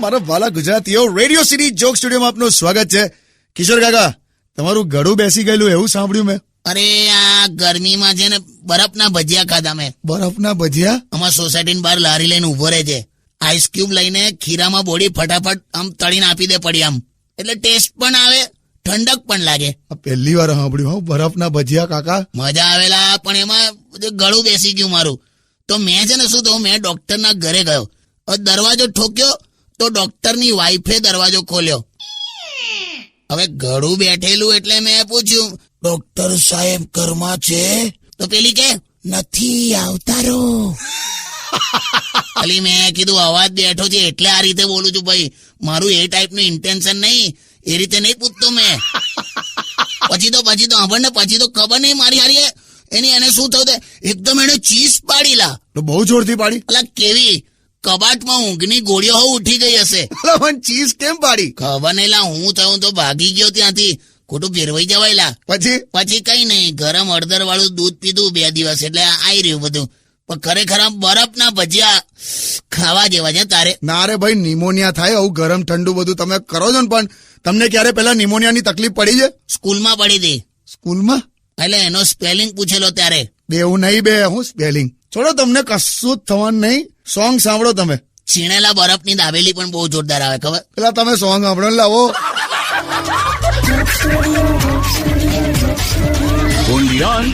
મારા વાલા ગુજરાતીઓ, રેડિયો સિટી જોક સ્ટુડિયોમાં આપનું સ્વાગત છે. કિશોર કાકા, તમારું ગળું બેસી ગયેલું એવું સાંભળ્યું મેં. અરે આ ગરમીમાં છે ને બરફના ભજીયા ખાધા મેં. બરફના ભજીયા? અમારા સોસાયટીની બહાર લારી લઈને ઉભો રહે છે. આઈસ ક્યુબ લઈને ખીરામાં બોડી ફટાફટ આમ તળીને આપી દે પડી આમ, એટલે ટેસ્ટ પણ આવે, ઠંડક પણ લાગે. પહેલી વાર સાંભળ્યું બરફના ભજીયા કાકા. મજા આવેલા, પણ એમાં ગળું બેસી ગયું મારું. તો મેં છે ને શું થયું, મેં ડોક્ટરના ઘરે ગયો. દરવાજો ઠોક્યો તો ડોક્ટરની વાઈફે દરવાજો ખોલ્યો. હવે ગળું બેઠેલું એટલે મેં પૂછ્યું, ડોક્ટર સાહેબ ઘરમાં છે? તો પેલી કે નથી, આવતા રહો. ખાલી મેં કીધું અવાજ બેઠો છે એટલે આ રીતે બોલું છું ભાઈ, મારું એ ટાઈપનું ઇન્ટેન્શન નહીં, એ રીતે નહીં પૂછતો મેં. પછી તો આપણને પછી તો ખબર નહીં મારી હારી એને શું થયું, એકદમ એને ચીસ પાડી લા. બહુ જોરથી પાડી? અલા કેવી, કબાટમાં ઊંઘની ગોળીઓ ઉઠી ગઈ હશે. ચીઝ કેમ પાડી? ખબર નહીં લા, હું થયું તો ભાગી ગયો ત્યાંથી, ખોટું ફેરવાઈ જવાય લા. પછી કઈ નહીં, ગરમ હળદર વાળું દૂધ પીધું 2 દિવસ એટલે આવી રહ્યું બધું. પણ ખરેખર બરફના ભજીયા ખાવા જેવા છે. તારે ના રે ભાઈ, નિમોનિયા થાય આવું ગરમ ઠંડુ બધું તમે કરો છો ને. પણ તમને ક્યારે પેલા નિમોનિયાની તકલીફ પડી છે? સ્કૂલમાં પડી હતી. સ્કૂલમાં? એટલે એનો સ્પેલિંગ પૂછેલો ત્યારે. એવું નહીં બે, હું સ્પેલિંગ છોડો, તમને કશું જ થવાનું નહીં. સોંગ સાંભળો તમે. છીણેલા બરફની દાબેલી પણ બહુ જોરદાર આવે, ખબર? પેલા તમે સોંગ સાંભળો, લાવો. Only on